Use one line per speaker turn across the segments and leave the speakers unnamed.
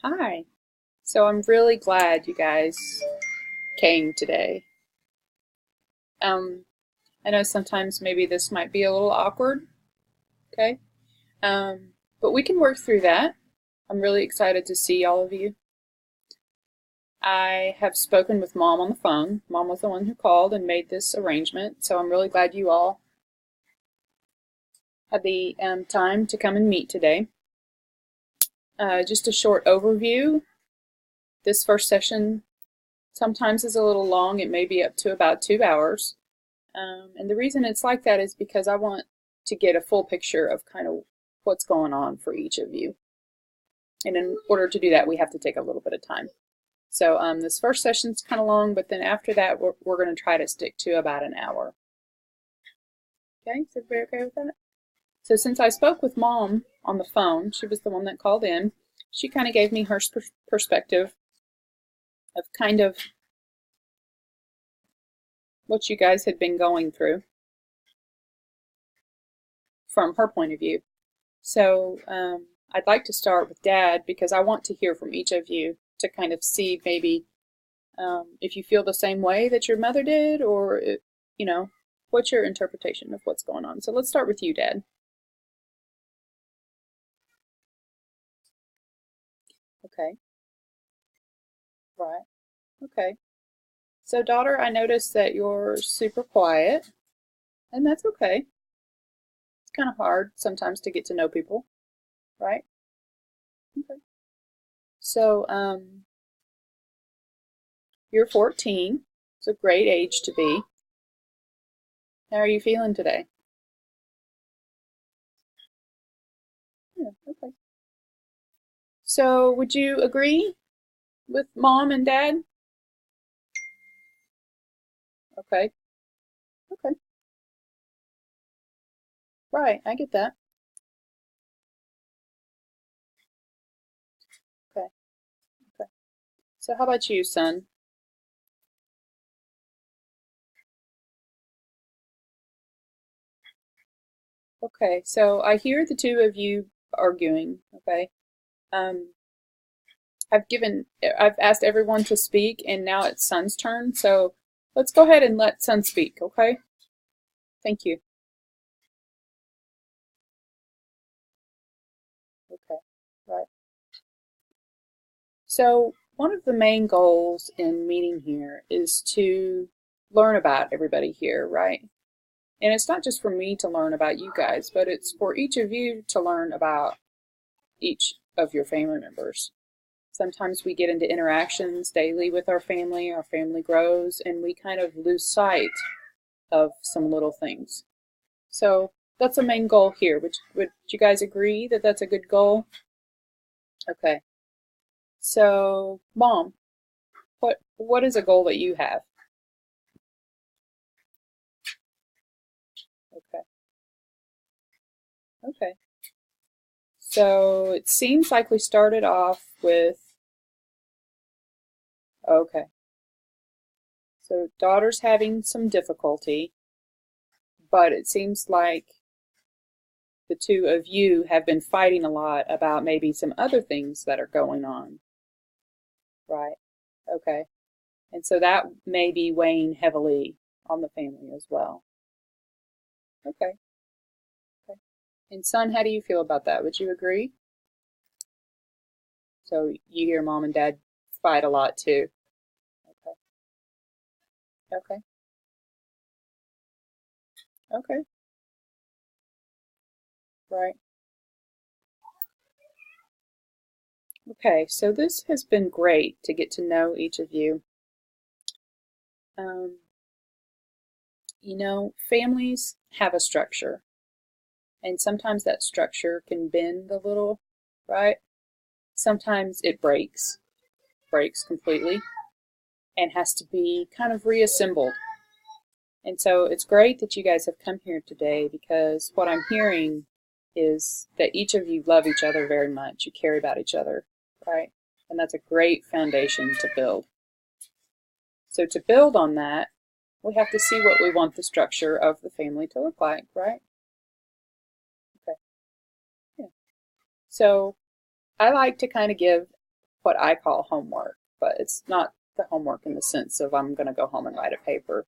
Hi. So I'm really glad you guys came today. Um, I know sometimes maybe this might be a little awkward, okay? But we can work through that. I'm really excited to see all of you. I have spoken with Mom on the phone. Mom was the one who called and made this arrangement, so I'm really glad you all had the time to come and meet today. Just a short overview. This first session sometimes is a little long. It may be up to about 2 hours. And the reason it's like that is because I want to get a full picture of kind of what's going on for each of you. And in order to do that, we have to take a little bit of time. So this first session's kind of long, but then after that, we're going to try to stick to about an hour. Okay, is everybody okay with that? So since I spoke with Mom on the phone, she was the one that called in, she kind of gave me her perspective of kind of what you guys had been going through from her point of view. So I'd like to start with Dad because I want to hear from each of you to kind of see maybe if you feel the same way that your mother did, or you know, what's your interpretation of what's going on. So let's start with you, Dad. Okay. Right. Okay. So daughter, I noticed that you're super quiet, and that's okay. It's kind of hard sometimes to get to know people, right? Okay. So you're 14. It's a great age to be. How are you feeling today? Yeah, okay. So would you agree with Mom and Dad? Okay. Okay. Right, I get that. Okay. Okay. So how about you, son? Okay. So I hear the two of you arguing, okay? Um I've asked everyone to speak and now it's son's turn. So let's go ahead and let son speak, okay? Thank you. Okay. Right. So one of the main goals in meeting here is to learn about everybody here, right? And it's not just for me to learn about you guys, but it's for each of you to learn about each of your family members. Sometimes we get into interactions daily with our family grows, and we kind of lose sight of some little things. So that's the main goal here. Would you guys agree that that's a good goal? Okay. So, Mom, what is a goal that you have? Okay. Okay. So it seems like we started off with, okay, so daughter's having some difficulty, but it seems like the two of you have been fighting a lot about maybe some other things that are going on, right? Okay. And so that may be weighing heavily on the family as well. Okay. Okay. And son, how do you feel about that? Would you agree? So you hear mom and dad fight a lot too. Okay. Okay. Okay. Right. Okay. So this has been great to get to know each of you. Um, families have a structure, and sometimes that structure can bend a little, right? Sometimes it breaks completely, and has to be kind of reassembled. And so it's great that you guys have come here today because what I'm hearing is that each of you love each other very much. You care about each other, right? And that's a great foundation to build. So to build on that, we have to see what we want the structure of the family to look like, right? Okay. Yeah. So I like to kind of give what I call homework, but it's not the homework in the sense of I'm going to go home and write a paper.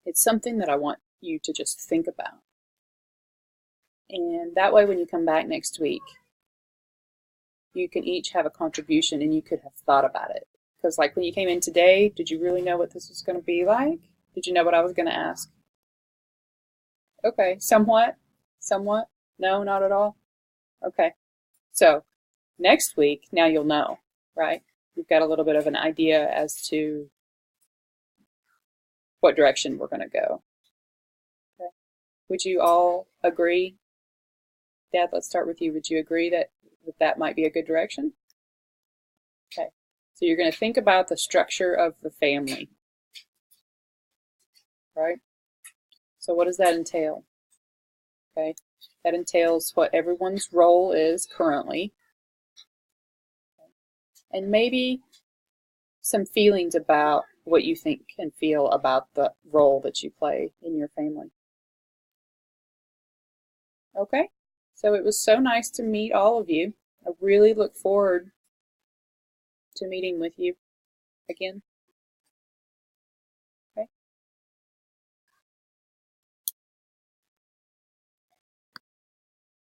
It's something that I want you to just think about. And that way when you come back next week, you can each have a contribution and you could have thought about it. Because like when you came in today, did you really know what this was going to be like? Did you know what I was going to ask? Okay, somewhat? Somewhat? No, not at all? Okay. So next week, now you'll know, right? You've got a little bit of an idea as to what direction we're going to go. Okay. Would you all agree? Dad, let's start with you. Would you agree that that might be a good direction? Okay. So you're going to think about the structure of the family, right? So what does that entail? Okay. That entails what everyone's role is currently, and maybe some feelings about what you think and feel about the role that you play in your family. Okay, so it was so nice to meet all of you. I really look forward to meeting with you again.